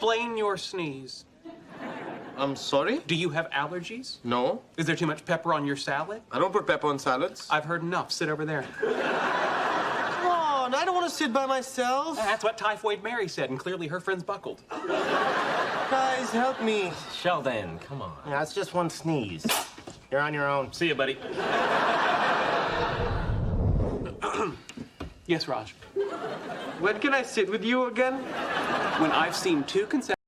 Explain your sneeze. I'm sorry? Do you have allergies? No. Is there too much pepper on your salad? I don't put pepper on salads. I've heard enough. Sit over there. Come on, I don't want to sit by myself. That's what Typhoid Mary said, and clearly her friends buckled. Guys, help me. Sheldon, come on. Yeah, it's just one sneeze. You're on your own. See you, buddy. Yes, Raj. When can I sit with you again? When I've seen two consecutive